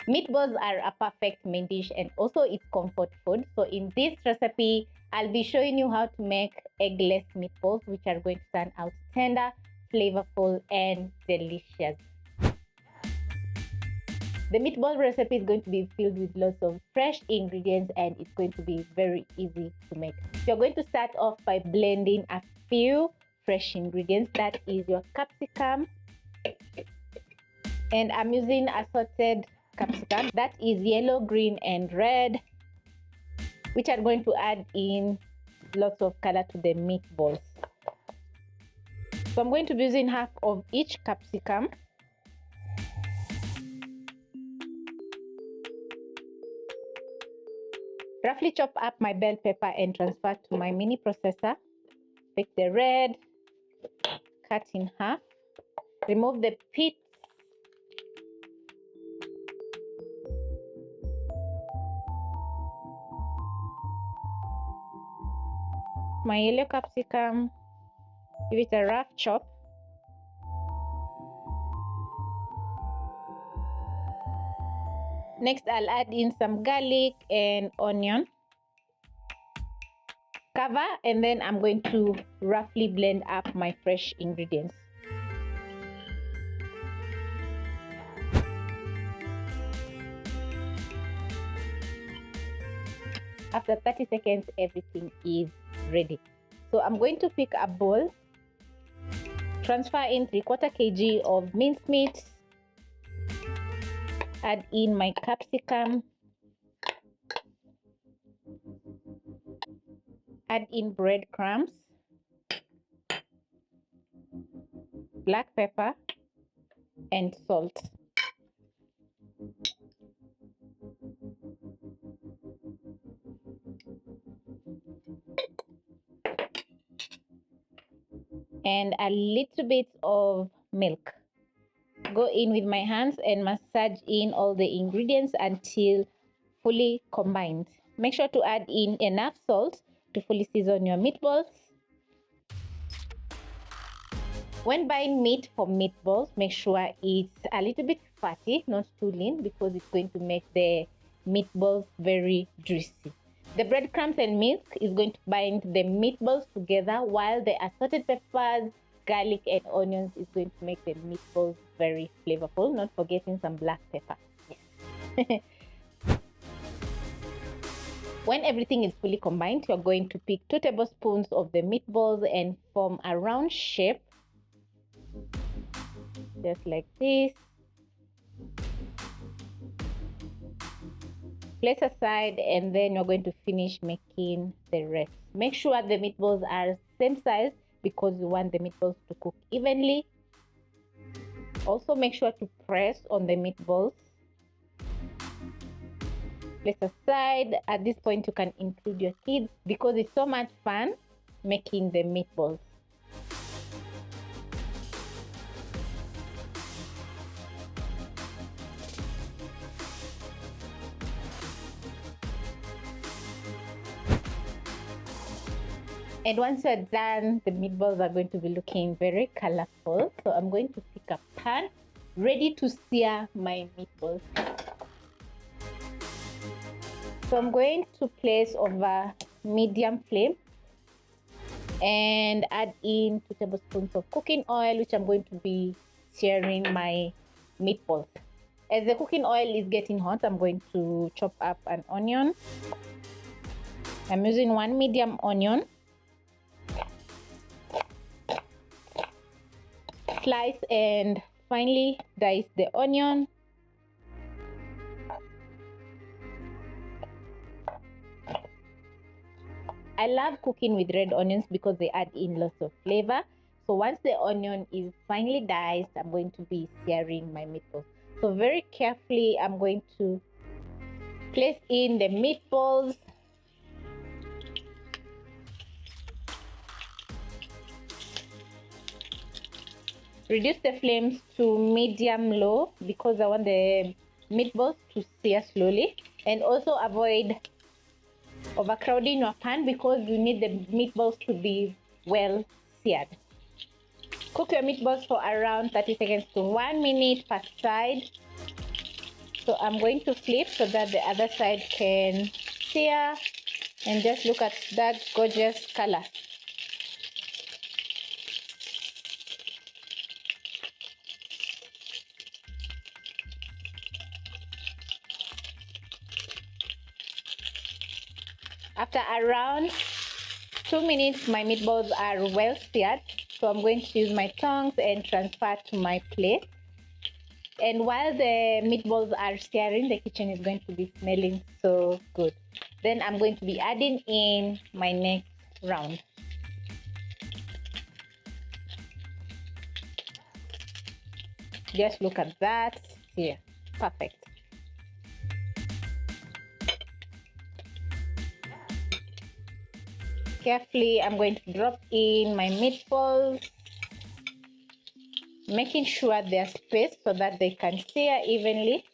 Meatballs are a perfect main dish and also it's comfort food. So in this recipe, I'll be showing you how to make eggless meatballs, which are going to turn out tender, flavorful, and delicious. The meatball recipe is going to be filled with lots of fresh ingredients and it's going to be very easy to make. You're going to start off by blending a few fresh ingredients. That is your capsicum, and I'm using assorted capsicum. That is yellow, green, and red, which are going to add in lots of color to the meatballs. So I'm going to be using half of each capsicum. Roughly chop up my bell pepper and transfer to my mini processor. Take the red, cut in half, remove the pits, my yellow capsicum, give it a rough chop. Next, I'll add in some garlic and onion. Cover, and then I'm going to roughly blend up my fresh ingredients. After 30 seconds, everything is ready. So I'm going to pick a bowl, transfer in 3/4 kg of minced meat, add in my capsicum, add in breadcrumbs, black pepper, and salt. And a little bit of milk. Go in with my hands and massage in all the ingredients until fully combined. Make sure to add in enough salt to fully season your meatballs. When buying meat for meatballs, make sure it's a little bit fatty, not too lean, because it's going to make the meatballs very juicy. The breadcrumbs and milk is going to bind the meatballs together, while the assorted peppers, garlic, and onions is going to make the meatballs very flavorful, not forgetting some black pepper. Yes. When everything is fully combined, you're going to pick 2 tablespoons of the meatballs and form a round shape, just like this. Place aside, and then you're going to finish making the rest. Make sure the meatballs are same size because you want the meatballs to cook evenly. Also make sure to press on the meatballs. Place aside. At this point, you can include your kids because it's so much fun making the meatballs. And once you're done, the meatballs are going to be looking very colorful. So I'm going to pick a pan ready to sear my meatballs. So I'm going to place over medium flame and add in 2 tablespoons of cooking oil, which I'm going to be searing my meatballs. As the cooking oil is getting hot, I'm going to chop up an onion. I'm using 1 medium onion. Slice and finely dice the onion. I love cooking with red onions because they add in lots of flavor. So once the onion is finely diced, I'm going to be searing my meatballs. So very carefully, I'm going to place in the meatballs. Reduce the flames to medium-low because I want the meatballs to sear slowly, and also avoid overcrowding your pan because you need the meatballs to be well seared. Cook your meatballs for around 30 seconds to 1 minute per side. So I'm going to flip so that the other side can sear, and just look at that gorgeous color. After around 2 minutes, my meatballs are well seared. So I'm going to use my tongs and transfer to my plate. And while the meatballs are searing, the kitchen is going to be smelling so good. Then I'm going to be adding in my next round. Just look at that here. Perfect. Carefully, I'm going to drop in my meatballs, making sure they're spaced so that they can sear evenly.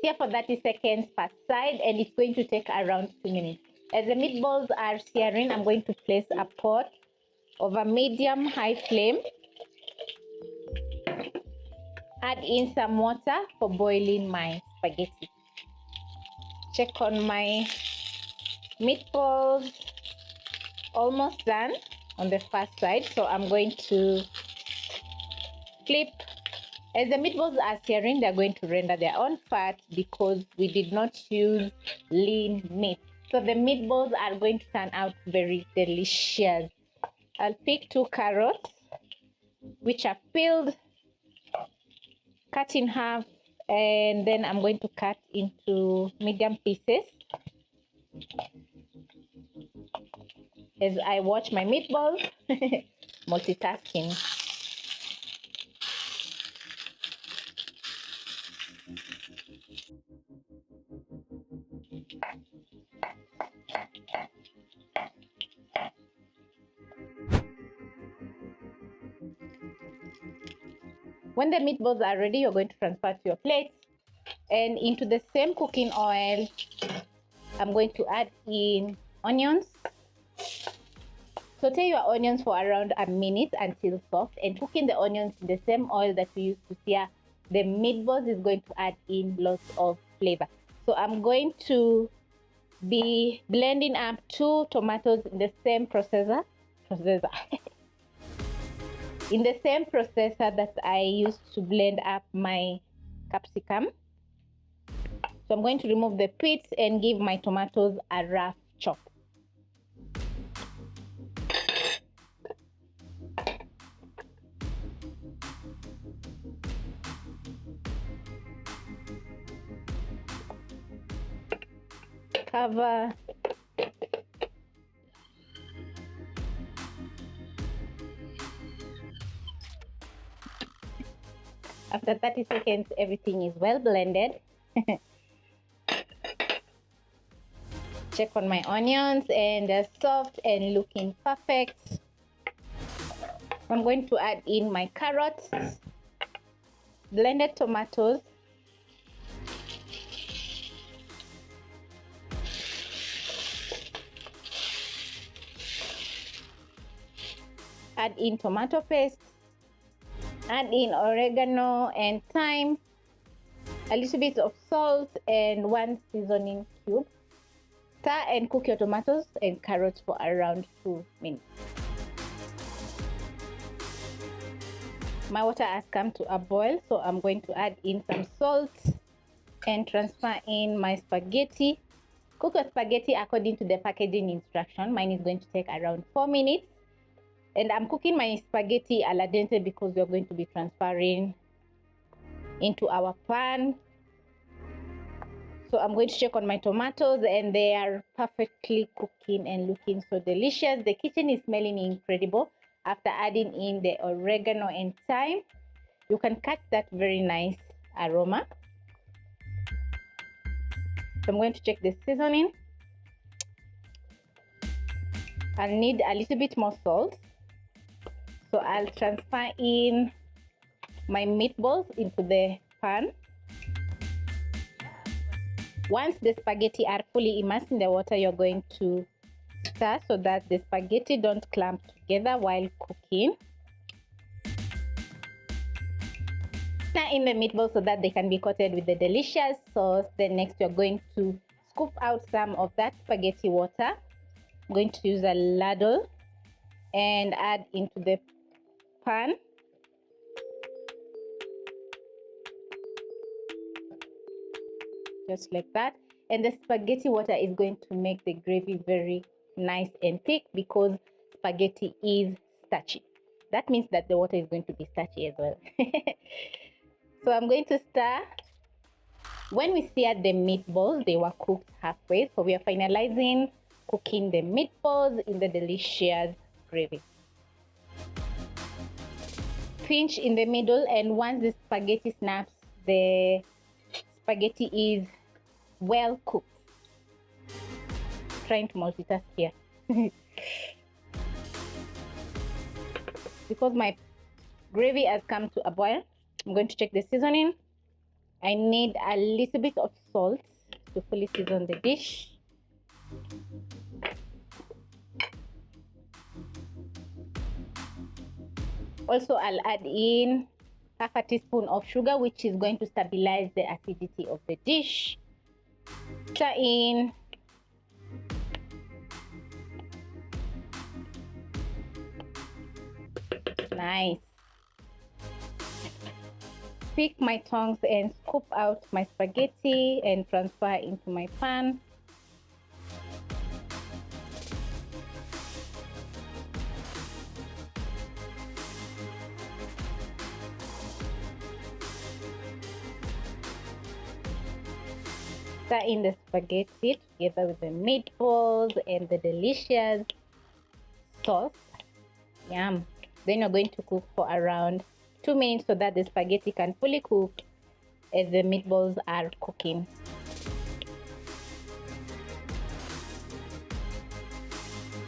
Sear for 30 seconds per side, and it's going to take around 2 minutes. As the meatballs are searing, I'm going to place a pot over medium-high flame. Add in some water for boiling my spaghetti. Check on my meatballs. Almost done on the first side, so I'm going to flip. As the meatballs are searing, they're going to render their own fat because we did not use lean meat. So the meatballs are going to turn out very delicious. I'll pick 2 carrots, which are peeled, cut in half, and then I'm going to cut into medium pieces. As I watch my meatballs, multitasking. When the meatballs are ready, you're going to transfer to your plate, and into the same cooking oil, I'm going to add in onions. Saute your onions for around a minute until soft, and cooking the onions in the same oil that we used to sear the meatballs is going to add in lots of flavor. So I'm going to be blending up 2 tomatoes in the same processor in the same processor that I used to blend up my capsicum. So I'm going to remove the pits and give my tomatoes a rough chop. Cover. After 30 seconds, everything is well blended. Check on my onions, and they're soft and looking perfect. I'm going to add in my carrots, blended tomatoes, add in tomato paste, add in oregano and thyme, a little bit of salt, and 1 seasoning cube. Stir and cook your tomatoes and carrots for around 2 minutes. My water has come to a boil, so I'm going to add in some salt and transfer in my spaghetti. Cook your spaghetti according to the packaging instruction. Mine is going to take around 4 minutes. And I'm cooking my spaghetti al dente because we're going to be transferring into our pan. So I'm going to check on my tomatoes, and they are perfectly cooking and looking so delicious. The kitchen is smelling incredible. After adding in the oregano and thyme, you can catch that very nice aroma. So I'm going to check the seasoning. I'll need a little bit more salt. So I'll transfer in my meatballs into the pan. Once the spaghetti are fully immersed in the water, you're going to stir so that the spaghetti don't clump together while cooking. Stir in the meatballs so that they can be coated with the delicious sauce. Then next we're going to scoop out some of that spaghetti water. I'm going to use a ladle and add into the pan. Just like that. And the spaghetti water is going to make the gravy very nice and thick because spaghetti is starchy. That means that the water is going to be starchy as well. So I'm going to stir. When we seared the meatballs, they were cooked halfway. So we are finalizing cooking the meatballs in the delicious gravy. Pinch in the middle, and once the spaghetti snaps, the spaghetti is well cooked. Trying to multitask here. Because my gravy has come to a boil, I'm going to check the seasoning. I need a little bit of salt to fully season the dish. Also, I'll add in half a teaspoon of sugar, which is going to stabilize the acidity of the dish. Stir in. Nice. Pick my tongs and scoop out my spaghetti and transfer into my pan. Stir in the spaghetti together with the meatballs and the delicious sauce. Yum. Then you're going to cook for around 2 minutes so that the spaghetti can fully cook as the meatballs are cooking.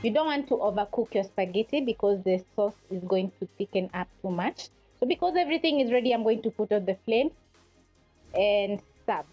You don't want to overcook your spaghetti because the sauce is going to thicken up too much. So because everything is ready, I'm going to put on the flame and serve.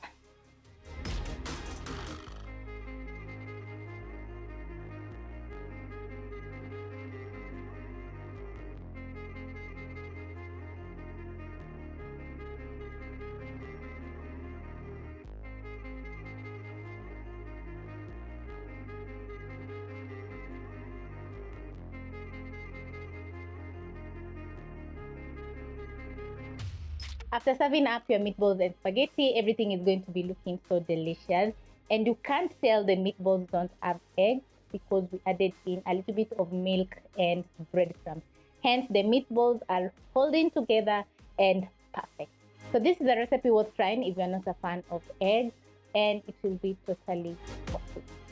After serving up your meatballs and spaghetti, everything is going to be looking so delicious. And you can't tell the meatballs don't have eggs because we added in a little bit of milk and breadcrumbs. Hence, the meatballs are holding together and perfect. So this is a recipe worth trying if you're not a fan of eggs, and it will be totally worth it.